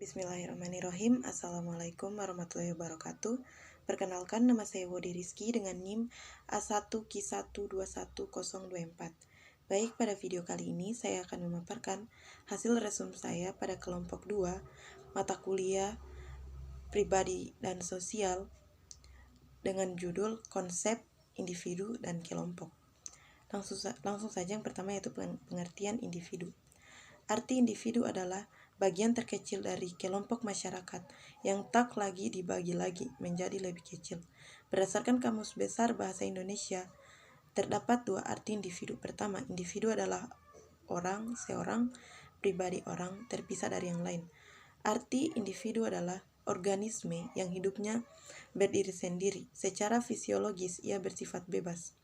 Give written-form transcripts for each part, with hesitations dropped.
Bismillahirrahmanirrahim. Assalamualaikum warahmatullahi wabarakatuh. Perkenalkan, nama saya Wodi Rizky dengan NIM A1Q1211024. Baik, pada video kali ini saya akan memaparkan hasil resum saya pada kelompok 2 mata kuliah pribadi dan sosial dengan judul konsep individu dan kelompok. Langsung saja yang pertama yaitu pengertian individu. Arti individu adalah bagian terkecil dari kelompok masyarakat yang tak lagi dibagi lagi menjadi lebih kecil. Berdasarkan Kamus Besar Bahasa Indonesia, terdapat dua arti individu. Pertama, individu adalah orang, seorang, pribadi orang, terpisah dari yang lain. Arti individu adalah organisme yang hidupnya berdiri sendiri. Secara fisiologis, ia bersifat bebas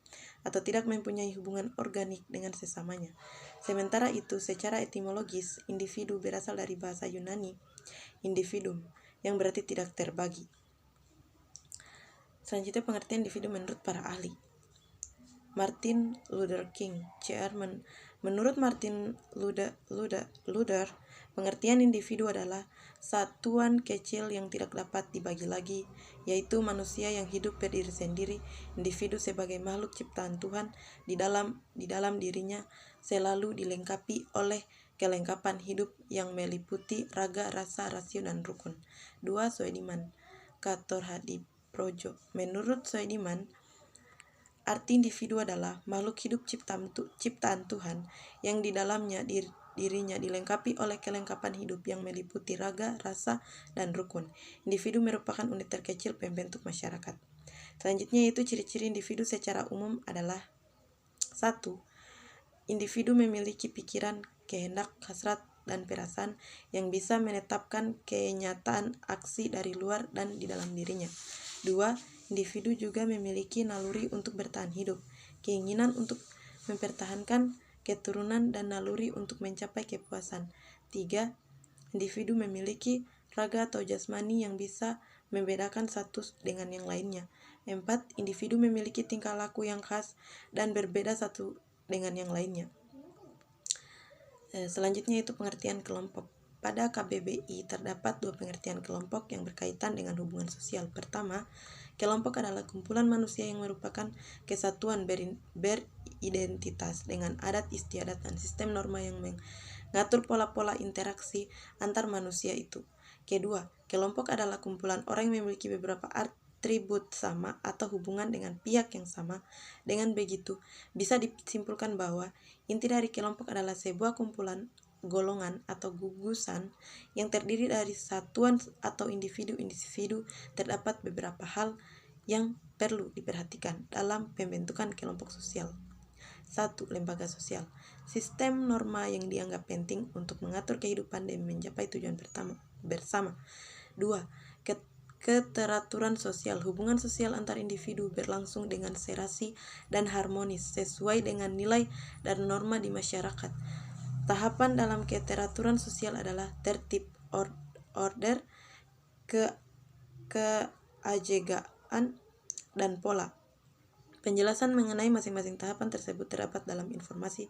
atau tidak mempunyai hubungan organik dengan sesamanya. Sementara itu, secara etimologis, individu berasal dari bahasa Yunani, individuum, yang berarti tidak terbagi. Selanjutnya, pengertian individu menurut para ahli. Martin Luther King, Jr. Menurut Martin Luther, pengertian individu adalah satuan kecil yang tidak dapat dibagi lagi, yaitu manusia yang hidup berdiri sendiri. Individu sebagai makhluk ciptaan Tuhan di dalam dirinya selalu dilengkapi oleh kelengkapan hidup yang meliputi raga, rasa, rasio, dan rukun. 2. Soediman, Kator Hadiprojo. Menurut Soediman, arti individu adalah makhluk hidup ciptaan Tuhan yang di dalamnya dirinya dilengkapi oleh kelengkapan hidup yang meliputi raga, rasa, dan rukun. Individu merupakan unit terkecil pembentuk masyarakat. Selanjutnya yaitu ciri-ciri individu secara umum adalah 1. Individu memiliki pikiran, kehendak, hasrat, dan perasaan yang bisa menetapkan kenyataan aksi dari luar dan di dalam dirinya. 2. Individu juga memiliki naluri untuk bertahan hidup, keinginan untuk mempertahankan keturunan, dan naluri untuk mencapai kepuasan. 3. Individu memiliki raga atau jasmani yang bisa membedakan satu dengan yang lainnya. 4. Individu memiliki tingkah laku yang khas dan berbeda satu dengan yang lainnya. Selanjutnya itu pengertian kelompok. Pada KBBI terdapat dua pengertian kelompok yang berkaitan dengan hubungan sosial. Pertama, kelompok adalah kumpulan manusia yang merupakan kesatuan beridentitas dengan adat istiadat dan sistem norma yang mengatur pola-pola interaksi antar manusia itu. Kedua, kelompok adalah kumpulan orang yang memiliki beberapa atribut sama atau hubungan dengan pihak yang sama. Dengan begitu, bisa disimpulkan bahwa inti dari kelompok adalah sebuah kumpulan, golongan, atau gugusan yang terdiri dari satuan atau individu-individu. Terdapat beberapa hal yang perlu diperhatikan dalam pembentukan kelompok sosial. 1. Lembaga sosial. Sistem norma yang dianggap penting untuk mengatur kehidupan dan mencapai tujuan bersama. 2. Keteraturan sosial. Hubungan sosial antar individu berlangsung dengan serasi dan harmonis sesuai dengan nilai dan norma di masyarakat. Tahapan dalam keteraturan sosial adalah tertib, order, keajegaan, dan pola. Penjelasan mengenai masing-masing tahapan tersebut terdapat dalam informasi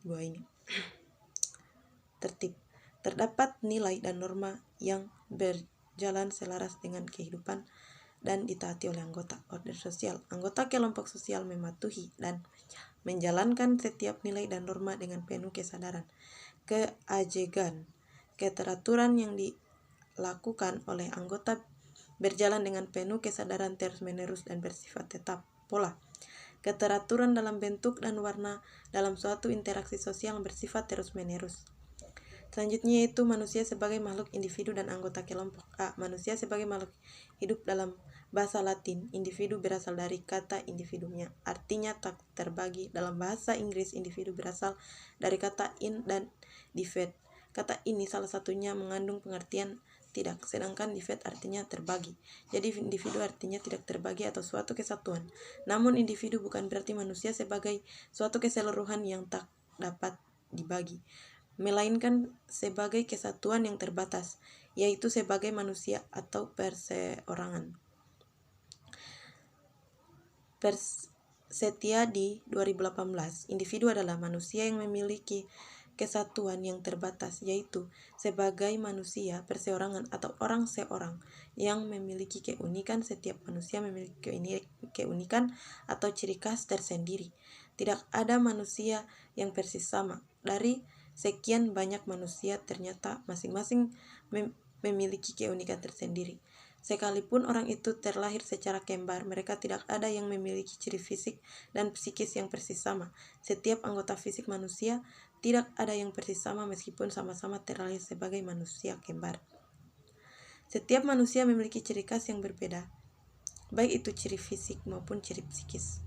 dua ini. Tertib. Terdapat nilai dan norma yang berjalan selaras dengan kehidupan dan ditaati oleh anggota. Order sosial. Anggota kelompok sosial mematuhi dan menjalankan setiap nilai dan norma dengan penuh kesadaran. Keajegan. Keteraturan yang dilakukan oleh anggota berjalan dengan penuh kesadaran terus-menerus dan bersifat tetap. Pola. Keteraturan dalam bentuk dan warna dalam suatu interaksi sosial yang bersifat terus-menerus. Selanjutnya yaitu manusia sebagai makhluk individu dan anggota kelompok. A. Manusia sebagai makhluk hidup. Dalam bahasa Latin, individu berasal dari kata individunya, artinya tak terbagi. Dalam bahasa Inggris, individu berasal dari kata in dan divide. Kata ini salah satunya mengandung pengertian tidak, sedangkan divide artinya terbagi. Jadi individu artinya tidak terbagi atau suatu kesatuan. Namun individu bukan berarti manusia sebagai suatu keseluruhan yang tak dapat dibagi, melainkan sebagai kesatuan yang terbatas, yaitu sebagai manusia atau perseorangan. Setiadi 2018, individu adalah manusia yang memiliki kesatuan yang terbatas, yaitu sebagai manusia perseorangan atau orang seorang yang memiliki keunikan. Setiap manusia memiliki keunikan atau ciri khas tersendiri. Tidak ada manusia yang persis sama. Dari sekian banyak manusia, ternyata masing-masing memiliki keunikan tersendiri. Sekalipun orang itu terlahir secara kembar, mereka tidak ada yang memiliki ciri fisik dan psikis yang persis sama. Setiap anggota fisik manusia tidak ada yang persis sama meskipun sama-sama terlahir sebagai manusia kembar. Setiap manusia memiliki ciri khas yang berbeda, baik itu ciri fisik maupun ciri psikis.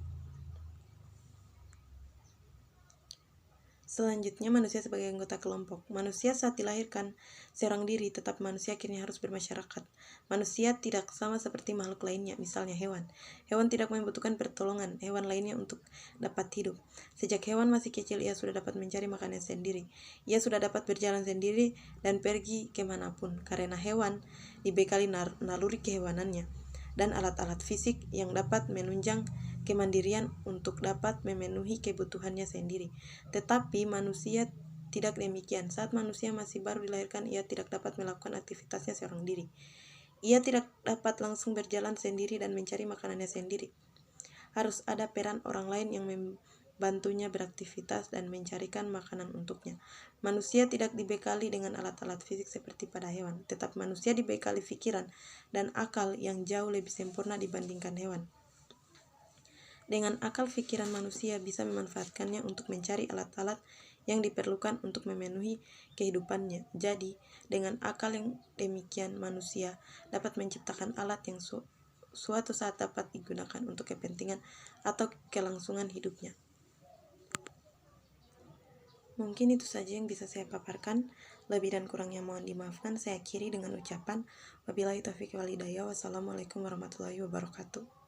Selanjutnya, manusia sebagai anggota kelompok. Manusia saat dilahirkan seorang diri, tetap manusia akhirnya harus bermasyarakat. Manusia tidak sama seperti makhluk lainnya, misalnya hewan. Hewan tidak membutuhkan pertolongan hewan lainnya untuk dapat hidup. Sejak hewan masih kecil, ia sudah dapat mencari makanannya sendiri. Ia sudah dapat berjalan sendiri dan pergi kemanapun, karena hewan dibekali naluri kehewanannya dan alat-alat fisik yang dapat menunjang kemandirian untuk dapat memenuhi kebutuhannya sendiri. Tetapi manusia tidak demikian. Saat manusia masih baru dilahirkan, ia tidak dapat melakukan aktivitasnya seorang diri. Ia tidak dapat langsung berjalan sendiri dan mencari makanannya sendiri. Harus ada peran orang lain yang membantunya beraktivitas dan mencarikan makanan untuknya. Manusia tidak dibekali dengan alat-alat fisik seperti pada hewan, tetap manusia dibekali pikiran dan akal yang jauh lebih sempurna dibandingkan hewan. Dengan akal, pikiran manusia bisa memanfaatkannya untuk mencari alat-alat yang diperlukan untuk memenuhi kehidupannya. Jadi, dengan akal yang demikian, manusia dapat menciptakan alat yang suatu saat dapat digunakan untuk kepentingan atau kelangsungan hidupnya. Mungkin itu saja yang bisa saya paparkan. Lebih dan kurangnya mohon dimaafkan. Saya akhiri dengan ucapan wabillahi taufiq wal hidayah. Wassalamualaikum warahmatullahi wabarakatuh.